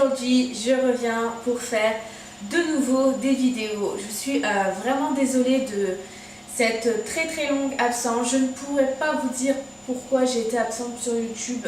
aujourd'hui je reviens pour faire de nouveau des vidéos. Je suis vraiment désolée de cette très longue absence. Je ne pourrais pas vous dire pourquoi j'ai été absente sur YouTube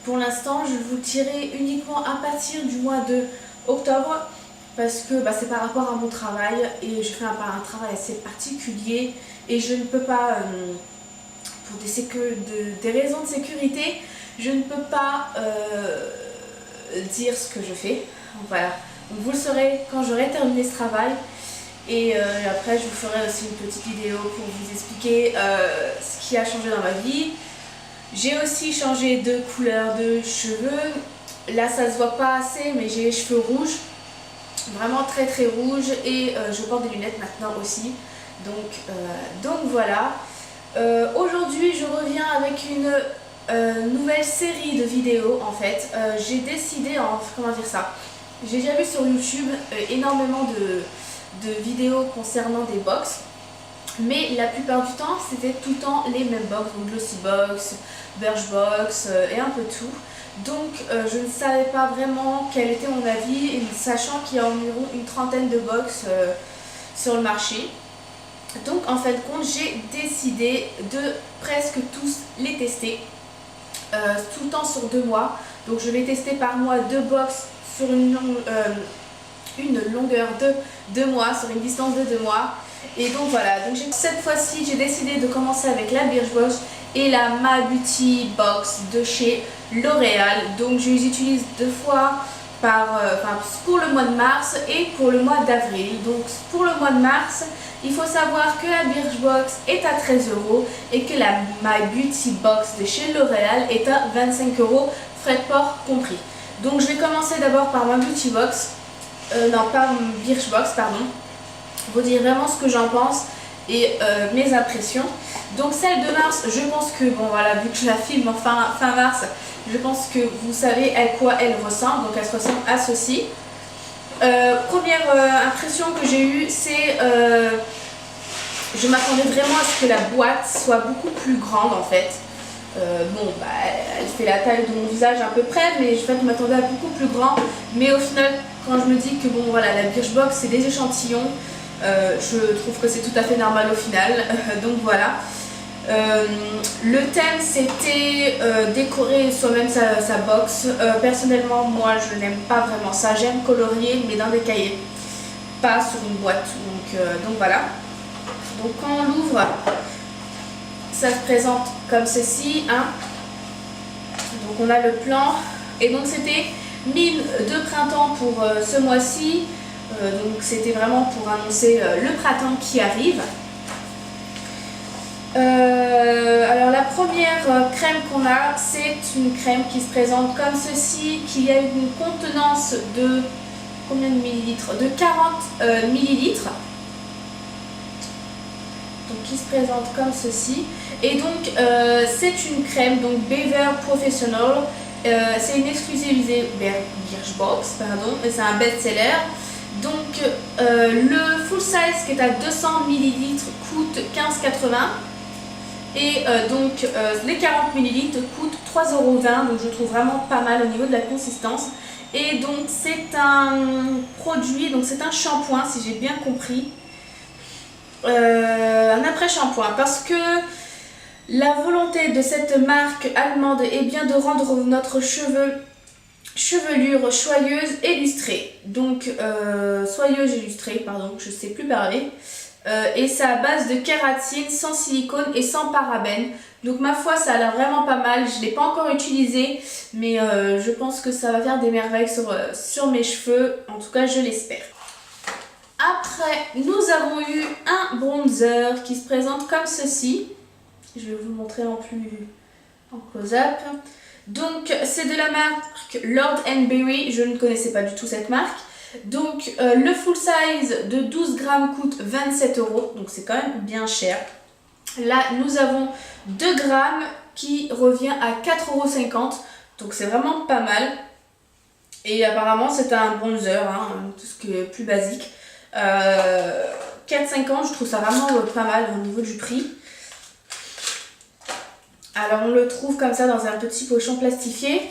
pour l'instant. Je vous le dirai uniquement à partir du mois de octobre parce que c'est par rapport à mon travail et je fais un travail assez particulier et je ne peux pas, pour des raisons de sécurité, je ne peux pas dire ce que je fais. Donc voilà, donc vous le saurez quand j'aurai terminé ce travail. Et après je vous ferai aussi une petite vidéo pour vous expliquer ce qui a changé dans ma vie. J'ai aussi changé de couleur de cheveux. Là ça se voit pas assez mais j'ai les cheveux rouges, vraiment très rouges, et je porte des lunettes maintenant aussi. Donc voilà. Aujourd'hui je reviens avec une nouvelle série de vidéos en fait. J'ai décidé, comment dire ça, j'ai déjà vu sur YouTube énormément de vidéos concernant des box, mais la plupart du temps c'était tout le temps les mêmes box, donc Glossybox, Birchbox et un peu tout. Donc je ne savais pas vraiment quel était mon avis, sachant qu'il y a environ une trentaine de box sur le marché. Donc en fin de compte j'ai décidé de presque tous les tester, tout le temps sur 2 mois. Donc je vais tester par mois 2 box sur une longueur de 2 mois, sur une distance de 2 mois. Et donc voilà, donc cette fois-ci j'ai décidé de commencer avec la Birchbox et la My Beauty Box de chez L'Oréal. Donc je les utilise 2 fois pour le mois de mars et pour le mois d'avril. Donc pour le mois de mars, il faut savoir que la Birchbox est à 13 € et que la My Beauty Box de chez L'Oréal est à 25 €, frais de port compris. Donc je vais commencer d'abord par ma Beauty Box, par Birchbox, pardon, vous dire vraiment ce que j'en pense et mes impressions. Donc celle de mars, je pense que, bon voilà, vu que je la filme en fin mars, je pense que vous savez à quoi elle ressemble. Donc elle se ressemble à ceci. Première impression que j'ai eue, c'est je m'attendais vraiment à ce que la boîte soit beaucoup plus grande en fait. Elle fait la taille de mon visage à peu près, mais je m'attendais à beaucoup plus grand. Mais au final, quand je me dis que bon voilà, la Birchbox c'est des échantillons, je trouve que c'est tout à fait normal au final. Donc voilà. Le thème c'était décorer soi-même sa box. Personnellement moi je n'aime pas vraiment ça, j'aime colorier mais dans des cahiers, pas sur une boîte. Donc voilà. Donc quand on l'ouvre, ça se présente comme ceci, hein. Donc on a le plan et donc c'était mine de printemps pour ce mois-ci. Donc c'était vraiment pour annoncer le printemps qui arrive. Alors la première crème qu'on a, c'est une crème qui se présente comme ceci, qui a une contenance de combien de millilitres? De 40 millilitres. Donc qui se présente comme ceci. Et donc c'est une crème, donc Bever Professional. C'est une exclusivité Birchbox, pardon, mais c'est un best-seller. Donc le full size qui est à 200 ml coûte 15,80 € et les 40 ml coûtent 3,20 €. Donc je trouve vraiment pas mal au niveau de la consistance. Et donc c'est un produit, donc c'est un shampoing si j'ai bien compris, un après-shampoing, parce que la volonté de cette marque allemande est bien de rendre notre chevelure soyeuse et lustrée. Donc soyeuse et lustrée, pardon, je sais plus parler. Et c'est à base de kératine, sans silicone et sans parabènes. Donc ma foi ça a l'air vraiment pas mal. Je ne l'ai pas encore utilisé, mais je pense que ça va faire des merveilles sur mes cheveux. En tout cas je l'espère. Après nous avons eu un bronzer qui se présente comme ceci. Je vais vous le montrer en close-up. Donc c'est de la marque Lord & Berry, je ne connaissais pas du tout cette marque. Donc le full size de 12 grammes coûte 27 €, donc c'est quand même bien cher. Là nous avons 2 grammes qui revient à 4,50 €, donc c'est vraiment pas mal. Et apparemment c'est un bronzer, hein, tout ce qui est plus basique. 4,50 €, je trouve ça vraiment pas mal au niveau du prix. Alors on le trouve comme ça dans un petit pochon plastifié.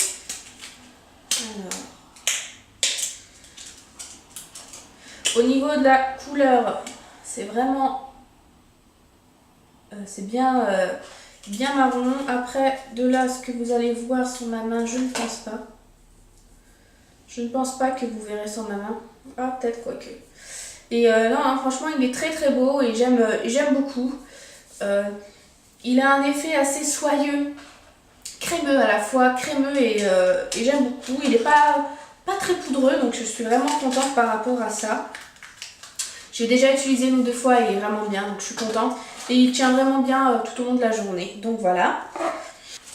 Alors, Au niveau de la couleur, c'est vraiment... c'est bien, bien marron. Après, de là, ce que vous allez voir sur ma main, je ne pense pas. Je ne pense pas que vous verrez sur ma main. Ah, peut-être, quoique. Et non, hein, franchement, il est très très beau et j'aime beaucoup. Il a un effet assez soyeux, crémeux à la fois, crémeux et j'aime beaucoup. Il n'est pas très poudreux, donc je suis vraiment contente par rapport à ça. J'ai déjà utilisé une ou deux fois et il est vraiment bien, donc je suis contente. Et il tient vraiment bien tout au long de la journée, donc voilà.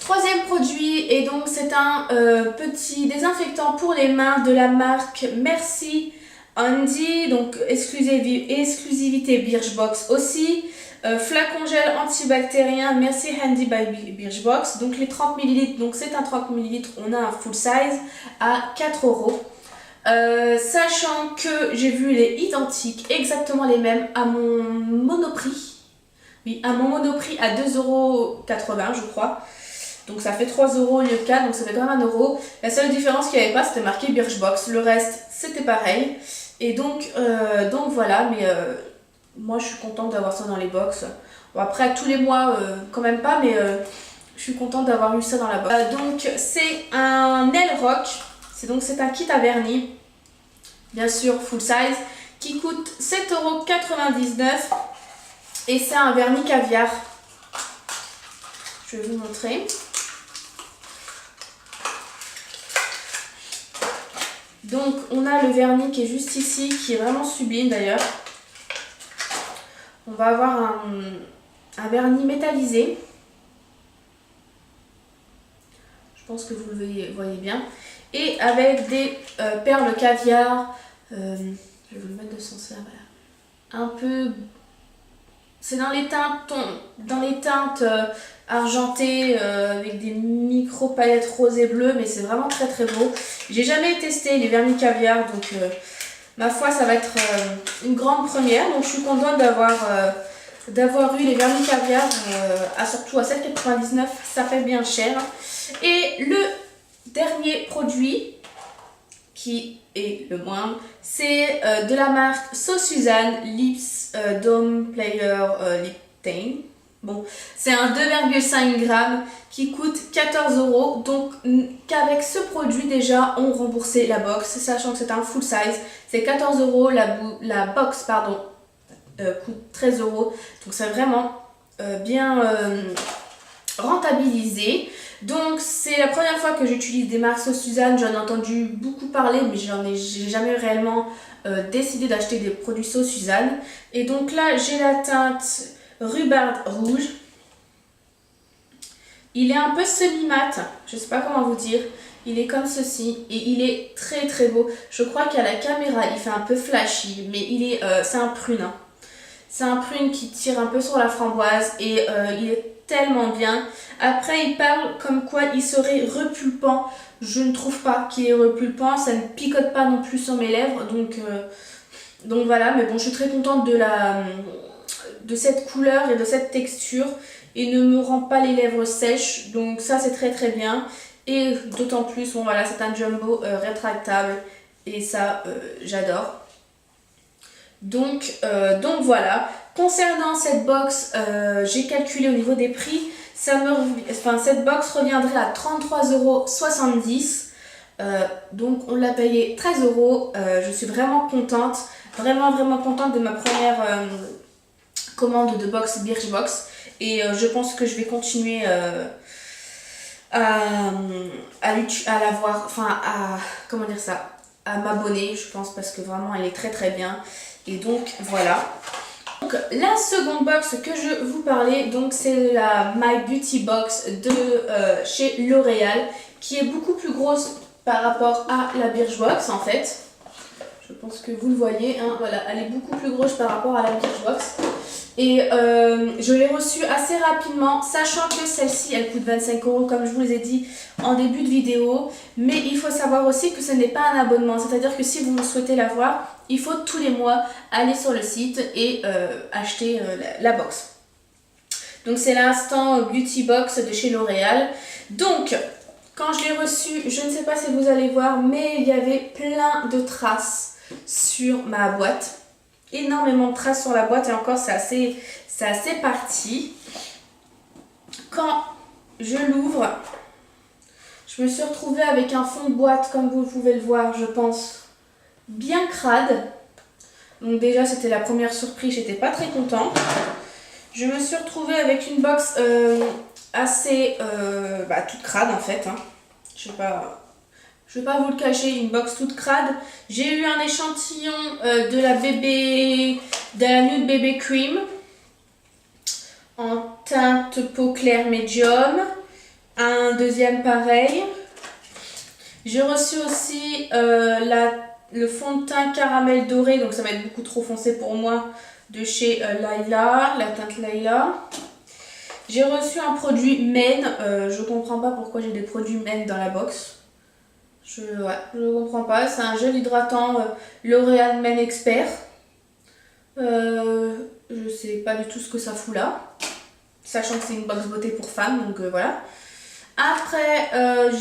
Troisième produit, et donc c'est un petit désinfectant pour les mains de la marque Merci Handy, donc exclusivité Birchbox aussi. Flacon gel antibactérien Merci Handy by Birchbox, donc les 30 ml, donc c'est un 30 ml, on a un full size à 4 €. Sachant que j'ai vu les identiques, exactement les mêmes à mon Monoprix. Oui, à mon Monoprix à 2,80 € je crois. Donc ça fait 3 € au lieu de 4, donc ça fait quand même 1 €. La seule différence qu'il n'y avait pas, c'était marqué Birchbox. Le reste, c'était pareil. Et donc voilà, mais moi je suis contente d'avoir ça dans les box. Bon, après, tous les mois, quand même pas, mais je suis contente d'avoir eu ça dans la box. Donc c'est un nail rock. C'est un kit à vernis, bien sûr full size, qui coûte 7,99 € et c'est un vernis caviar. Je vais vous montrer. Donc on a le vernis qui est juste ici, qui est vraiment sublime d'ailleurs. On va avoir un vernis métallisé. Je pense que vous le voyez bien. Et avec des perles caviar. Je vais vous le mettre de ce sens là, voilà. Un peu... C'est dans les teintes argentées avec des micro paillettes roses et bleues, mais c'est vraiment très très beau. J'ai jamais testé les vernis caviar, donc ma foi ça va être une grande première. Donc je suis contente d'avoir eu les vernis caviar, surtout à 7,99 €, ça fait bien cher. Et le dernier produit, qui est le moindre, c'est de la marque So Suzanne Lips Dome Player Lip Tint. Bon, c'est un 2,5 g qui coûte 14 €. Donc qu'avec ce produit déjà on remboursait la box, sachant que c'est un full size. C'est 14 €, la box pardon coûte 13 €. Donc c'est vraiment bien rentabilisé. Donc c'est la première fois que j'utilise des marques So Suzanne. J'en ai entendu beaucoup parler, mais j'ai jamais réellement décidé d'acheter des produits So Suzanne. Et donc là j'ai la teinte Rhubarbe rouge. Il est un peu semi-mat, je sais pas comment vous dire. Il est comme ceci et il est très très beau. Je crois qu'à la caméra il fait un peu flashy, mais c'est un prune. Hein. C'est un prune qui tire un peu sur la framboise et il est tellement bien. Après il parle comme quoi il serait repulpant. Je ne trouve pas qu'il est repulpant, ça ne picote pas non plus sur mes lèvres. Donc voilà, mais bon, je suis très contente de cette couleur et de cette texture et ne me rend pas les lèvres sèches. Donc ça c'est très très bien. Et d'autant plus, bon voilà, c'est un jumbo rétractable et ça j'adore. Donc voilà, concernant cette box, j'ai calculé au niveau des prix, cette box reviendrait à 33,70 €, donc on l'a payé 13 €. Je suis vraiment contente, vraiment contente de ma première commande de box Birchbox et je pense que je vais continuer à l'avoir, enfin comment dire ça, à m'abonner je pense, parce que vraiment elle est très très bien. Et donc voilà. Donc la seconde box que je vous parlais, donc c'est la My Beauty Box de chez L'Oréal, qui est beaucoup plus grosse par rapport à la Birchbox en fait. Je pense que vous le voyez, hein, voilà, elle est beaucoup plus grosse par rapport à la Birchbox. Et je l'ai reçue assez rapidement, sachant que celle-ci elle coûte 25 € comme je vous ai dit en début de vidéo. Mais il faut savoir aussi que ce n'est pas un abonnement, c'est-à-dire que si vous souhaitez l'avoir, il faut tous les mois aller sur le site et acheter la box. Donc c'est l'instant Beauty Box de chez L'Oréal. Donc quand je l'ai reçue, je ne sais pas si vous allez voir, mais il y avait plein de traces sur ma boîte. Énormément de traces sur la boîte et encore c'est assez parti. Quand je l'ouvre, je me suis retrouvée avec un fond de boîte, comme vous pouvez le voir, je pense, bien crade. Donc déjà, c'était la première surprise, j'étais pas très contente. Je me suis retrouvée avec une box assez toute crade en fait. Hein. Je vais pas vous le cacher, une box toute crade. J'ai eu un échantillon de la Nude Baby Cream en teinte peau claire médium. Un deuxième pareil. J'ai reçu aussi le fond de teint caramel doré, donc ça va être beaucoup trop foncé pour moi, de chez Laila, la teinte Laila. J'ai reçu un produit Men, je comprends pas pourquoi j'ai des produits Men dans la box. Je comprends pas, c'est un gel hydratant L'Oréal Men Expert. Je sais pas du tout ce que ça fout là, sachant que c'est une box beauté pour femmes, donc voilà. Après,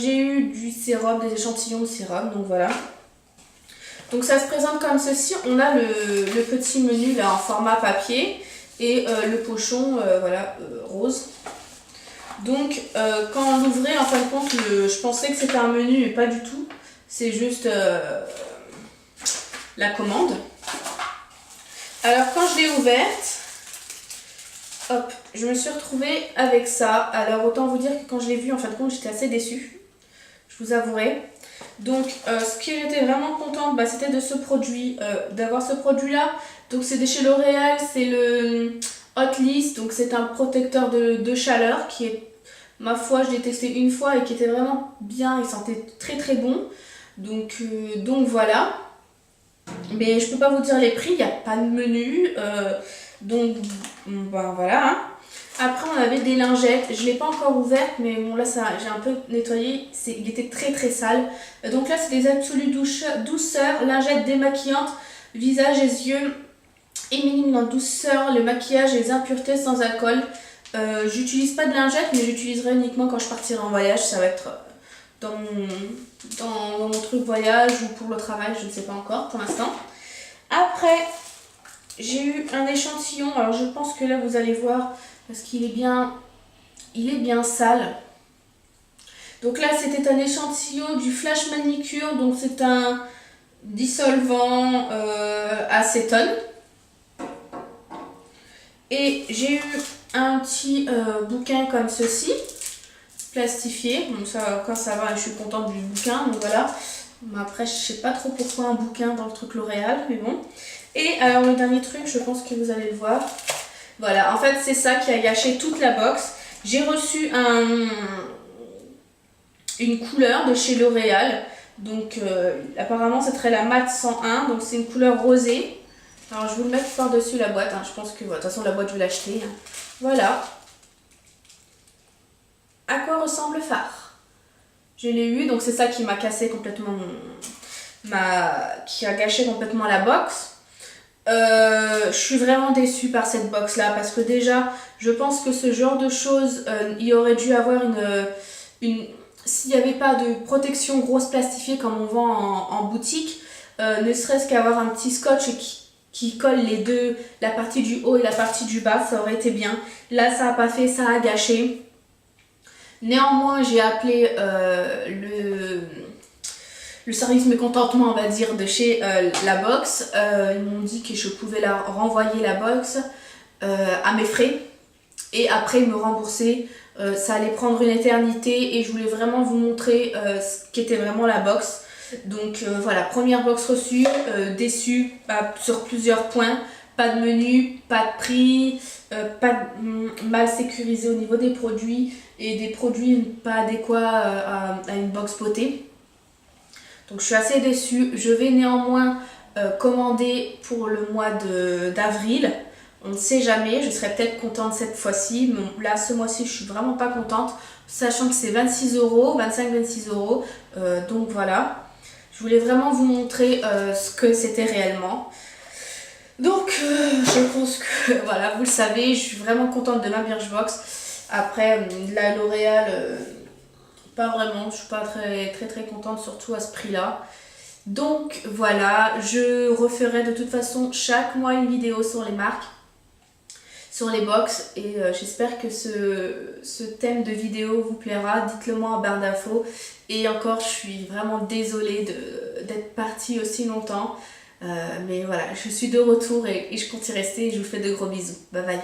j'ai eu du sérum, des échantillons de sérum, donc voilà. Donc ça se présente comme ceci. On a le petit menu là en format papier et le pochon rose. Donc quand on l'ouvrait, en fin de compte, je pensais que c'était un menu, mais pas du tout. C'est juste la commande. Alors quand je l'ai ouverte, hop, je me suis retrouvée avec ça. Alors autant vous dire que quand je l'ai vu, en fin de compte, j'étais assez déçue. Je vous avouerai. Donc ce qui j'étais vraiment contente, c'était de ce produit, d'avoir ce produit là. Donc c'est de chez L'Oréal, c'est le Hot List, donc c'est un protecteur de chaleur qui est, ma foi, je l'ai testé une fois et qui était vraiment bien, il sentait très très bon. Donc voilà. Mais je peux pas vous dire les prix, il n'y a pas de menu, donc voilà. Hein. Après on avait des lingettes, je ne l'ai pas encore ouverte mais bon là j'ai un peu nettoyé, il était très très sale. Donc là c'est des Absolue Douceur, lingettes démaquillantes, visage et yeux, éliminent en douceur le maquillage et les impuretés sans alcool. J'utilise pas de lingettes mais j'utiliserai uniquement quand je partirai en voyage, ça va être dans mon truc voyage ou pour le travail, je ne sais pas encore pour l'instant. Après j'ai eu un échantillon, alors je pense que là vous allez voir parce qu'il est bien sale. Donc là c'était un échantillon du Flash Manicure, donc c'est un dissolvant acétone. Et j'ai eu un petit bouquin comme ceci, plastifié, donc ça quand ça va, je suis contente du bouquin, donc voilà. Mais après je sais pas trop pourquoi un bouquin dans le truc L'Oréal, mais bon. Et alors le dernier truc, je pense que vous allez le voir. Voilà, en fait c'est ça qui a gâché toute la box. J'ai reçu une couleur de chez L'Oréal. Donc apparemment c'est très la Mat 101, donc c'est une couleur rosée. Alors je vais vous le mettre par-dessus la boîte, hein. Je pense que de toute façon la boîte je vais l'acheter. Hein. Voilà. À quoi ressemble le fard? Je l'ai eu, donc c'est ça qui m'a cassé complètement qui a gâché complètement la box. Je suis vraiment déçue par cette box là parce que déjà je pense que ce genre de choses il aurait dû avoir s'il n'y avait pas de protection grosse plastifiée comme on vend en boutique, ne serait-ce qu'avoir un petit scotch qui colle les deux, la partie du haut et la partie du bas, ça aurait été bien. Là ça n'a pas fait, ça a gâché. Néanmoins j'ai appelé le service mécontentement, on va dire, de chez la box. Ils m'ont dit que je pouvais renvoyer la box à mes frais et après me rembourser. Ça allait prendre une éternité et je voulais vraiment vous montrer ce qu'était vraiment la box. Donc voilà, première box reçue, déçue sur plusieurs points. Pas de menu, pas de prix, mal sécurisé au niveau des produits et des produits pas adéquats à une box beauté. Donc je suis assez déçue. Je vais néanmoins commander pour le mois d'avril. On ne sait jamais, je serai peut-être contente cette fois-ci. Mais là, ce mois-ci, je suis vraiment pas contente. Sachant que c'est 26 €, 25-26 €. Donc voilà. Je voulais vraiment vous montrer ce que c'était réellement. Donc je pense que voilà, vous le savez, je suis vraiment contente de ma Birchbox. Après, la L'Oréal... pas vraiment, je suis pas très contente, surtout à ce prix là. Donc voilà, je referai de toute façon chaque mois une vidéo sur les marques, sur les box, et j'espère que ce thème de vidéo vous plaira. Dites-le moi en barre d'infos. Et encore, je suis vraiment désolée d'être partie aussi longtemps. Mais voilà, je suis de retour et je compte y rester. Je vous fais de gros bisous. Bye bye.